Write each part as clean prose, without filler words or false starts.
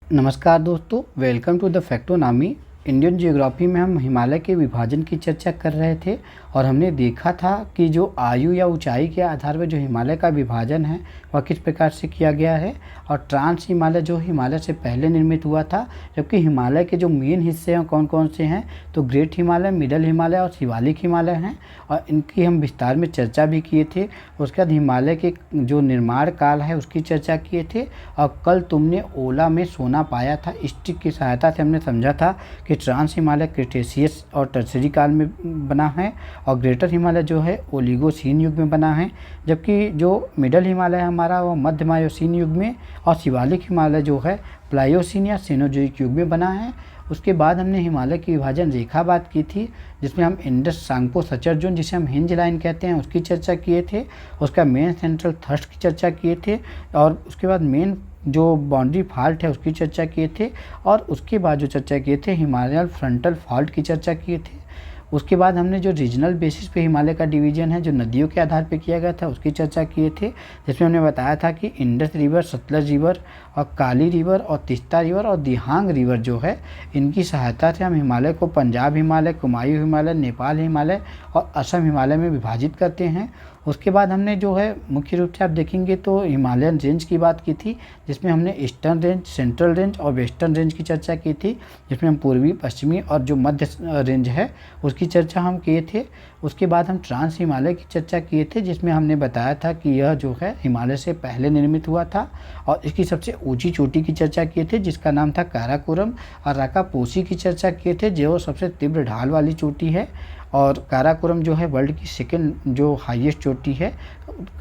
नमस्कार दोस्तों, welcome to the Factonomy. Indian geography में हम हिमालय के विभाजन की चर्चा कर रहे थे और हमने देखा था कि जो आयु या ऊंचाई के आधार पर जो हिमालय का विभाजन है वह किस प्रकार से किया गया है। और ट्रांस हिमालय जो हिमालय से पहले निर्मित हुआ था, जबकि हिमालय के जो मेन हिस्से हैं कौन कौन से हैं, तो ग्रेट हिमालय, मिडल हिमालय और शिवालिक हिमालय हैं। और इनकी हम विस्तार में चर्चा भी किए थे। उसके बाद हिमालय के जो निर्माण काल है उसकी चर्चा किए थे। और कल तुमने ओला में सोना पाया था, इस ट्रिक की सहायता से हमने समझा था कि ट्रांस हिमालय क्रिटेशियस और टर्सरी काल में बना है और ग्रेटर हिमालय जो है ओलिगोसीन युग में बना है, जबकि जो मिडल हिमालय है हमारा वो मध्य मायोसीन युग में और शिवालिक हिमालय जो है प्लायोसीन या सेनोजोइक युग में बना है। उसके बाद हमने हिमालय की विभाजन रेखा बात की थी, जिसमें हम इंडस सांगपो सचर जोन, जिसे हम हिंज लाइन कहते हैं, उसकी चर्चा किए थे। उसका मेन सेंट्रल थ्रस्ट की चर्चा किए थे और उसके बाद मेन जो बाउंड्री फॉल्ट है उसकी चर्चा किए थे। और उसके बाद जो चर्चा किए थे हिमालयन फ्रंटल फॉल्ट की चर्चा किए थे। उसके बाद हमने जो रीजनल बेसिस पे हिमालय का डिवीजन है जो नदियों के आधार पे किया गया था उसकी चर्चा किए थे, जिसमें हमने बताया था कि इंडस रिवर, सतलज रिवर और काली रिवर और तीस्ता रिवर और दिहांग रिवर जो है इनकी सहायता से हम हिमालय को पंजाब हिमालय, कुमायूं हिमालय, नेपाल हिमालय और असम हिमालय में विभाजित करते हैं। उसके बाद हमने जो है मुख्य रूप से आप देखेंगे तो हिमालयन रेंज की बात की थी, जिसमें हमने ईस्टर्न रेंज, सेंट्रल रेंज और वेस्टर्न रेंज की चर्चा की थी, जिसमें हम पूर्वी, पश्चिमी और जो मध्य रेंज है उसकी चर्चा हम किए थे। उसके बाद हम ट्रांस हिमालय की चर्चा किए थे, जिसमें हमने बताया था कि यह जो है हिमालय से पहले निर्मित हुआ था और इसकी सबसे ऊंची चोटी की चर्चा किए थे जिसका नाम था काराकोरम, और राकापोसी की चर्चा किए थे जो सबसे तीव्र ढाल वाली चोटी है। और काराकोरम जो है वर्ल्ड की सेकेंड जो हाईएस्ट चोटी है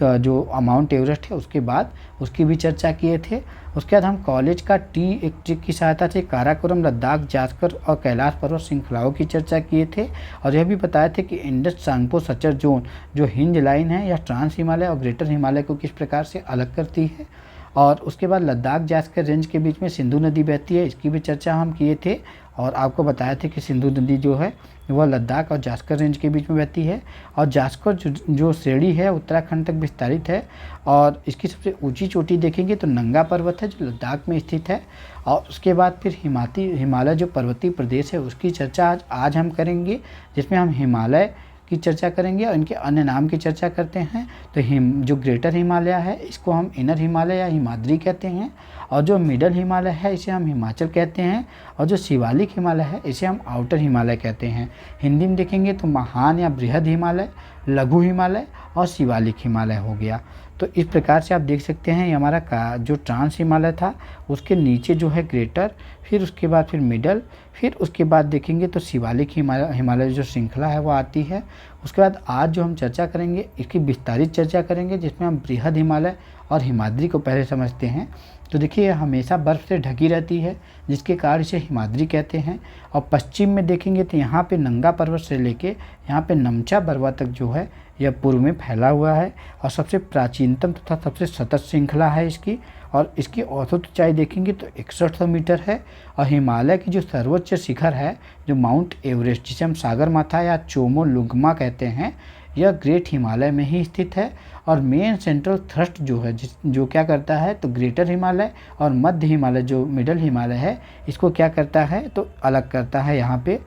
जो माउंट एवरेस्ट है उसके बाद, उसकी भी चर्चा किए थे। उसके बाद हम कॉलेज का एक ट्रिक की सहायता से काराकोरम, लद्दाख, जास्कर और कैलाश पर्वत श्रृंखलाओं की चर्चा किए थे और यह भी बताए थे कि इंडस सांगपो सचर जोन जो हिंज लाइन है या ट्रांस हिमालय और ग्रेटर हिमालय को किस प्रकार से अलग करती है। और उसके बाद लद्दाख जास्कर रेंज के बीच में सिंधु नदी बहती है, इसकी भी चर्चा हम किए थे और आपको बताया थे कि सिंधु नदी जो है वह लद्दाख और जास्कर रेंज के बीच में बहती है। और जास्कर जो श्रेणी है उत्तराखंड तक विस्तारित है और इसकी सबसे ऊंची चोटी देखेंगे तो नंगा पर्वत है जो लद्दाख में स्थित है। और उसके बाद फिर हिमालय जो पर्वतीय प्रदेश है उसकी चर्चा आज हम करेंगे, जिसमें हम हिमालय की चर्चा करेंगे और इनके अन्य नाम की चर्चा करते हैं। तो जो ग्रेटर हिमालय है इसको हम इनर हिमालय या हिमाद्री कहते हैं, और जो मिडल हिमालय है इसे हम हिमाचल कहते हैं, और जो शिवालिक हिमालय है इसे हम आउटर हिमालय कहते हैं। हिंदी में देखेंगे तो महान या बृहद हिमालय, लघु हिमालय और शिवालिक हिमालय हो गया। तो इस प्रकार से आप देख सकते हैं ये हमारा जो ट्रांस हिमालय था उसके नीचे जो है ग्रेटर, फिर उसके बाद फिर मिडल, फिर उसके बाद देखेंगे तो शिवालिक हिमालय जो श्रृंखला है वो आती है। उसके बाद आज जो हम चर्चा करेंगे इसकी विस्तारित चर्चा करेंगे, जिसमें हम बृहद हिमालय और हिमाद्री को पहले समझते हैं। तो देखिए हमेशा बर्फ़ से ढकी रहती है जिसके कारण इसे हिमाद्री कहते हैं। और पश्चिम में देखेंगे तो यहाँ पे नंगा पर्वत से लेके यहाँ पे नमचा बरवा तक जो है यह पूर्व में फैला हुआ है और सबसे प्राचीनतम तथा सबसे सतत श्रृंखला है इसकी। और इसकी औसत ऊंचाई देखेंगे तो 6100 मीटर है। और हिमालय की जो सर्वोच्च शिखर है जो माउंट एवरेस्ट, जिसे हम सागर माथा या चोमोलुंगमा कहते हैं, यह ग्रेट हिमालय में ही स्थित है। और मेन सेंट्रल थ्रस्ट जो है जो क्या करता है तो ग्रेटर हिमालय और मध्य हिमालय जो मिडल हिमालय है इसको क्या करता है तो अलग करता है, यहाँ पे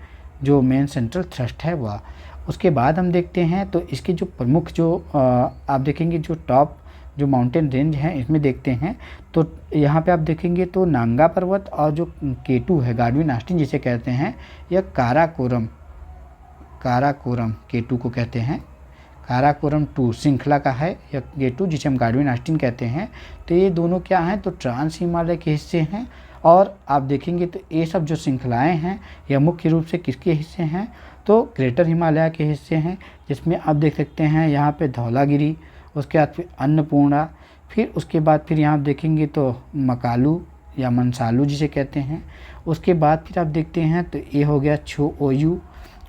जो मेन सेंट्रल थ्रस्ट है वह। उसके बाद हम देखते हैं तो इसके जो प्रमुख जो आप देखेंगे जो टॉप जो माउंटेन रेंज हैं इसमें देखते हैं तो यहाँ पे आप देखेंगे तो नांगा पर्वत और जो K2 है, गाडविन ऑस्टिन जिसे कहते हैं, यह काराकोरम K2 को कहते हैं, काराकोरम 2 श्रृंखला का है या K2 जिसे हम गाडविन ऑस्टिन कहते हैं। तो ये दोनों क्या हैं तो ट्रांस हिमालय के हिस्से हैं। और आप देखेंगे तो ये सब जो श्रृंखलाएँ हैं यह मुख्य रूप से किसके हिस्से हैं तो ग्रेटर हिमालय के हिस्से हैं, जिसमें आप देख सकते हैं यहाँ पे धौलागिरी, उसके बाद फिर अन्नपूर्णा, फिर उसके बाद फिर यहाँ देखेंगे तो मकालू या मनसालू जिसे कहते हैं। उसके बाद फिर आप देखते हैं तो ये हो गया छोओयू।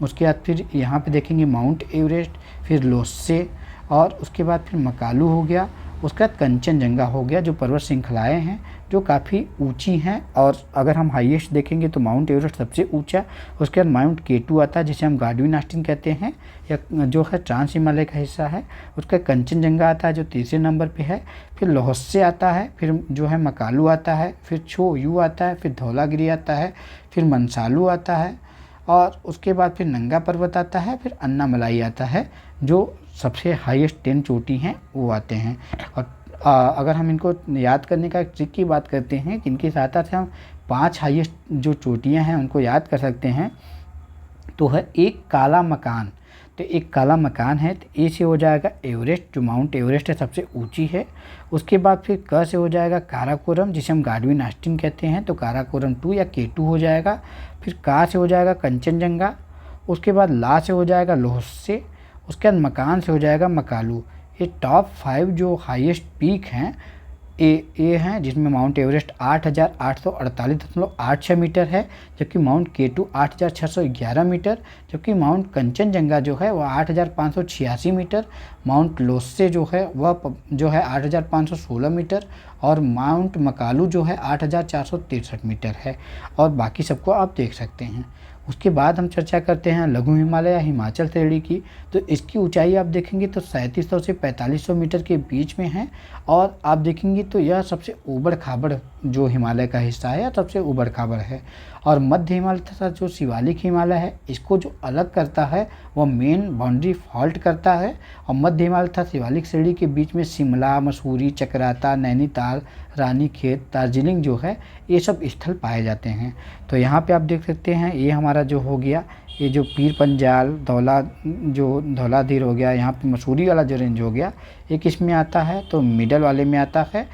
उसके बाद फिर यहाँ पे देखेंगे माउंट एवरेस्ट, फिर लोस्से, और उसके बाद फिर मकालू हो गया। उसके बाद कंचनजंगा हो गया जो पर्वत श्रृंखलाएँ हैं जो काफ़ी ऊंची हैं। और अगर हम हाईएस्ट देखेंगे तो माउंट एवरेस्ट सबसे ऊंचा, उसके बाद माउंट केटू आता है जिसे हम गार्डविन आस्टीन कहते हैं, या जो है ट्रांस हिमालय का हिस्सा है। उसका कंचनजंगा आता है जो तीसरे नंबर पे है, फिर ल्होत्से आता है, फिर जो है मकालू आता है, फिर छो यू आता है, फिर धौलागिरी आता है, फिर मनसालू आता है, और उसके बाद फिर नंगा पर्वत आता है, फिर अन्नामलाई आता है। जो सबसे हाईएस्ट 10 चोटी हैं वो आते हैं। और अगर हम इनको याद करने का एक ट्रिक की बात करते हैं कि इनकी सहायता से हम 5 हाईएस्ट जो चोटियां हैं उनको याद कर सकते हैं, तो है एक काला मकान। तो एक काला मकान है तो ए से हो जाएगा एवरेस्ट, जो माउंट एवरेस्ट है सबसे ऊंची है। उसके बाद फिर क से हो जाएगा काराकोरम जिसे हम गार्डविन आस्टीन कहते हैं, तो काराकोरम 2 या K2 हो जाएगा। फिर का से हो जाएगा कंचनजंगा। उसके बाद ला से हो जाएगा ल्होत्से। उसके बाद मकान से हो जाएगा मकालू। ये टॉप 5 जो हाईएस्ट पीक हैं ए हैं, जिसमें माउंट एवरेस्ट 8,848.86 मीटर है, जबकि माउंट K2 8,611 मीटर, जबकि माउंट कंचनजंगा जो है वह 8,586 मीटर, माउंट ल्होत्से जो है वह जो है 8,516 मीटर, और माउंट मकालू जो है 8,463 मीटर है। और बाकी सबको आप देख सकते हैं। उसके बाद हम चर्चा करते हैं लघु हिमालय या हिमाचल श्रेणी की। तो इसकी ऊंचाई आप देखेंगे तो 3700 से 4500 मीटर के बीच में है, और आप देखेंगे तो यह सबसे ऊबड़ खाबड़ जो हिमालय का हिस्सा है, या सबसे ऊबड़ खाबड़ है। और मध्य हिमालय तथा जो शिवालिक हिमालय है, इसको जो अलग करता है वह मेन बाउंड्री फॉल्ट करता है। और मध्य हिमालय तथा शिवालिक श्रेणी के बीच में शिमला, मसूरी, चकराता, नैनीताल, रानीखेत, दार्जिलिंग जो है ये सब स्थल पाए जाते हैं। तो यहाँ पे आप देख सकते हैं ये हमारा जो हो गया, ये जो पीर पंजाल धौलाधीर हो गया, यहाँ पे मसूरी वाला जो रेंज हो गया, ये किस में आता है तो मिडल वाले में आता है।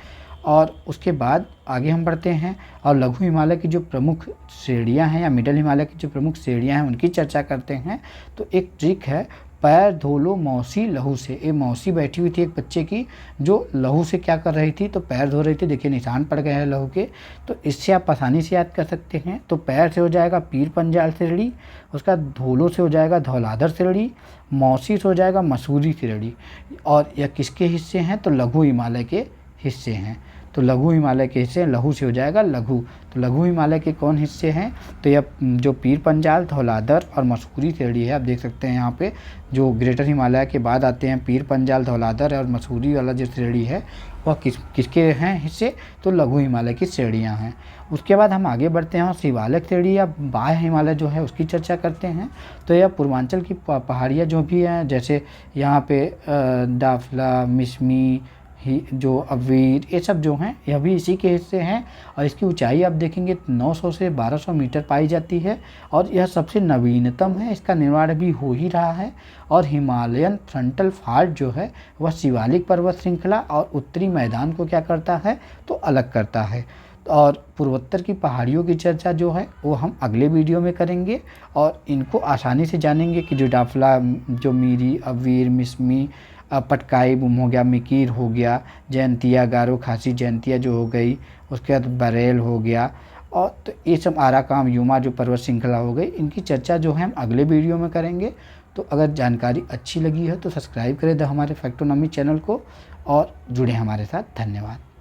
और उसके बाद आगे हम बढ़ते हैं और लघु हिमालय की जो प्रमुख श्रेणियाँ हैं या मिडल हिमालय की जो प्रमुख श्रेणियाँ हैं उनकी चर्चा करते हैं। तो एक ट्रिक है, पैर धो लो मौसी लहू से। ये मौसी बैठी हुई थी एक बच्चे की, जो लहू से क्या कर रही थी तो पैर धो रही थी। देखिए निशान पड़ गए हैं लहू के, तो इससे आप आसानी से याद कर सकते हैं। तो पैर से हो जाएगा पीर पंजाल श्रेणी, उसका धोलो से हो जाएगा धौलाधर श्रेणी, मौसी से हो जाएगा मसूरी श्रेणी। और यह किसके हिस्से हैं तो लघु हिमालय के हिस्से हैं। तो लघु हिमालय के हिस्से, लघु से हो जाएगा लघु। तो लघु हिमालय के कौन हिस्से हैं तो यह जो पीर पंजाल, धौलाधर और मसूरी श्रेणी है। आप देख सकते हैं यहाँ पे जो ग्रेटर हिमालय के बाद आते हैं पीर पंजाल, धौलाधर और मसूरी वाला जो श्रेणी है वह किसके हैं हिस्से तो लघु हिमालय की श्रेणियाँ हैं। उसके बाद हम आगे बढ़ते हैं और शिवालिक श्रेणी या बाह्य हिमालय जो है उसकी चर्चा करते हैं। तो यह पूर्वांचल की पहाड़ियाँ जो भी हैं, जैसे यहाँ पे दाफला, मिसमी, जो अवीर, ये सब जो हैं यह भी इसी के हिस्से हैं। और इसकी ऊंचाई आप देखेंगे 900 से 1200 मीटर पाई जाती है, और यह सबसे नवीनतम है। इसका निर्माण भी हो ही रहा है। और हिमालयन फ्रंटल फाल्ट जो है वह शिवालिक पर्वत श्रृंखला और उत्तरी मैदान को क्या करता है तो अलग करता है। और पूर्वोत्तर की पहाड़ियों की चर्चा जो है वो हम अगले वीडियो में करेंगे, और इनको आसानी से जानेंगे कि जो डाफला, जो मीरी, अवीर, मिसमी, पटकाई हो गया, मिकीर हो गया, जयंतिया, गारो खासी जयंतिया जो हो गई, उसके बाद बरेल हो गया, और तो ये सब आराकाम, युमा जो पर्वत श्रृंखला हो गई, इनकी चर्चा जो है हम अगले वीडियो में करेंगे। तो अगर जानकारी अच्छी लगी है तो सब्सक्राइब करें हमारे फैक्टोनॉमी चैनल को और जुड़े हमारे साथ। धन्यवाद।